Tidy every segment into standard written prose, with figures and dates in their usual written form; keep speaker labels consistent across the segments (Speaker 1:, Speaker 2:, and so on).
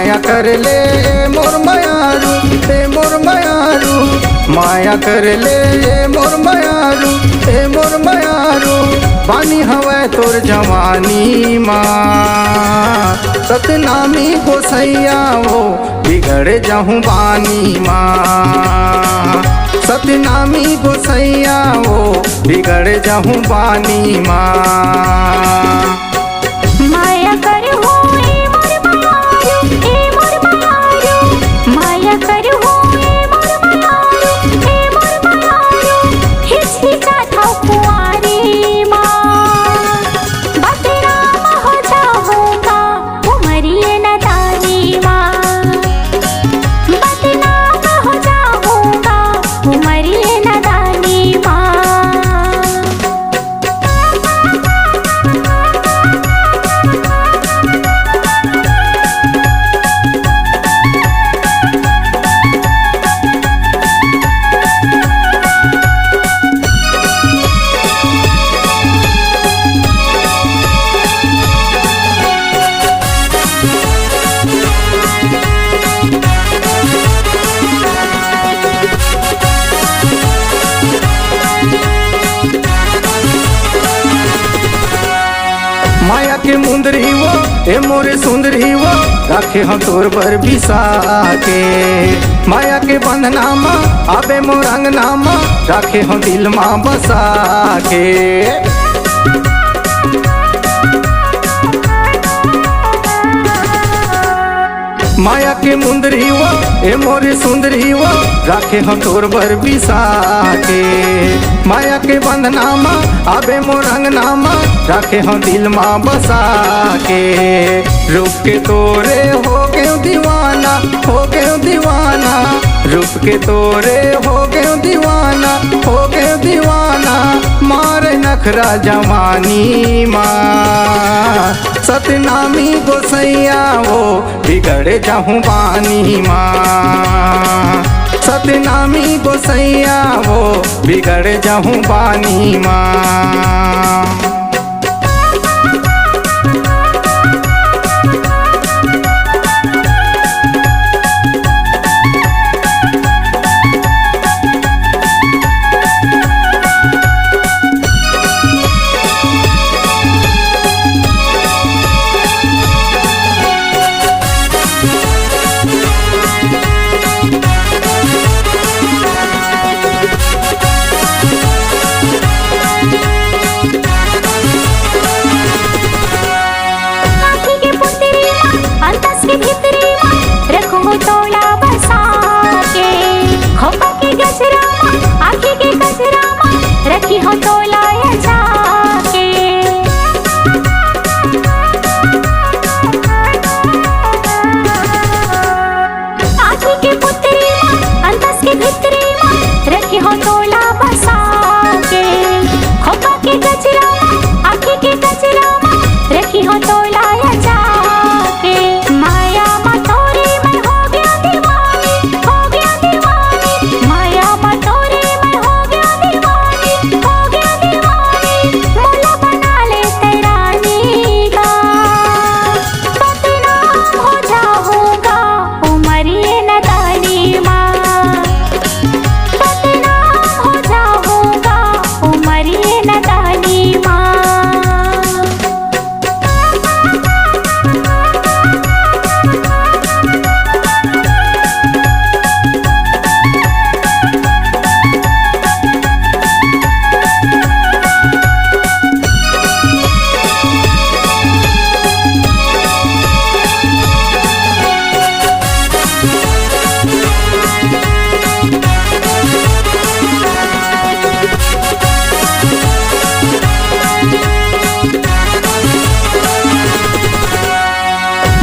Speaker 1: माया कर ले मोर मयारू ए मोर मयारू, माया कर ले मोर मयारू ए मोर मयारू। पानी हवे तोर जवानी माँ, सतनामी गोसैया वो बिगड़ जाहूँ बानी माँ। सतनामी गोसैया वो बिगड़ जाहूँ बानी माँ।
Speaker 2: माया कर हो ए मोर मयारू ए मोर मयारू, माया कर हो ए मोर मयारू ए मोर मयारू। हिचकिचात हौ कुंवारी माँ, बदनाम हो जाऊंगा उमरिए नादानी माँ। बदनाम हो जाऊंगा उमरिए नादानी माँ।
Speaker 1: माया के मुंदरी वो ए मोरे सुंदरी वो, रखे हम तोर बर बिसा के। माया के बंधनामा आबे मोर अंगनामा, रखे हम दिल माँ बसा के। माया के मुंदरी वो ए मोरे सुंदरी वो, रखे हम तोर बर बिसा के। माया के बंधनामा आबे मोर अंगनामा, रखे हम दिल माँ बसा के। रूप के तोरे हो गए दीवाना, हो गए दीवाना। रूप के तोरे हो गए दीवाना, हो गए दीवाना। मारे नखरा जवानी माँ, सतनामी गोसैया वो बिगड़ जाहूँ बानी माँ। सतनामी गोसैया वो बिगड़ जाहूँ बानी माँ। रखी हो तोला जाके, आँखी के पुतरी माँ अंतस के भितरी माँ, रखी हो तोला बसा के। खोपा के गजरा माँ आँखी के गजरा माँ, रखी हो तोला जाके। माया माँ तोरे मैं हो गया दीवानी, हो गया दीवानी। माया माँ तोरे मैं हो गया दीवानी, हो गया दीवानी। मोला बना ले तेरा नीगा, बदनाम हो जाऊंगा उमरिए नादानी माँ। बदनाम हो जाऊंगा उमरिए नादानी माँ।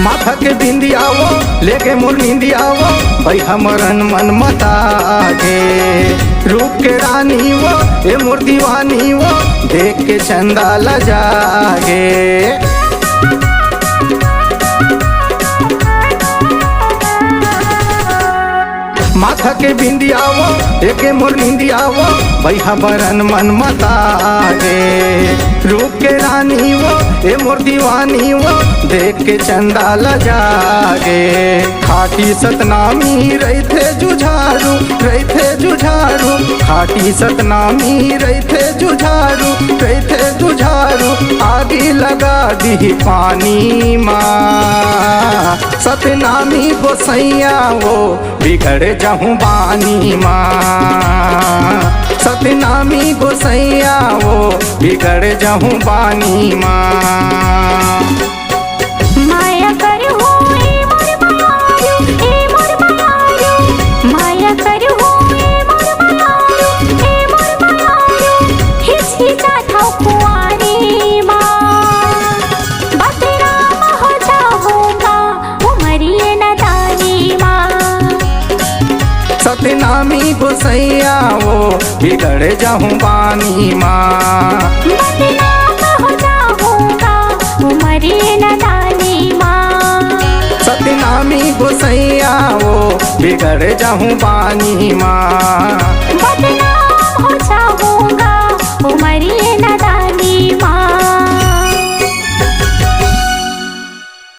Speaker 1: माथा के बिंदिया वो लेके मोर नींदिया वो, भाई हमरन मन मता गे। रूप के रानी वो ए मोर दीवानी वो, देख के चंदा लजागे। माथा के बिंदिया वो एके मोर निंदिया वो, भाई हमरन मन मता गे। रूप के रानी वो ए मोर दीवानी वो देख के चंदा लजागे। खाटी सतनामी रहते जुझारू रहते जुझारू, खाटी सतनामी रहते जुझारू रहते जुझारू, आगे लगा दी पानी माँ। सतनामी गोसैया वो बिगड़ जाऊँ बानी माँ। सतनामी गोसैया वो बिगड़ जाऊँ बानी माँ।
Speaker 2: माया करू ए मोर मायारू, ए मोर मायारू, माया करू ए मोर मायारू, ए मोर मायारू, हिचकिचात हौ कुंवारी माँ। बदनाम हो जाऊंगा उमरिए नादानी माँ।
Speaker 1: सतनामी गोसैया वो बिगड़ जाऊँ बानी माँ।
Speaker 2: बदनाम हो जाऊंगा उमरिए नादानी माँ।
Speaker 1: सतनामी गोसैया वो बिगड़ जाऊँ बानी माँ।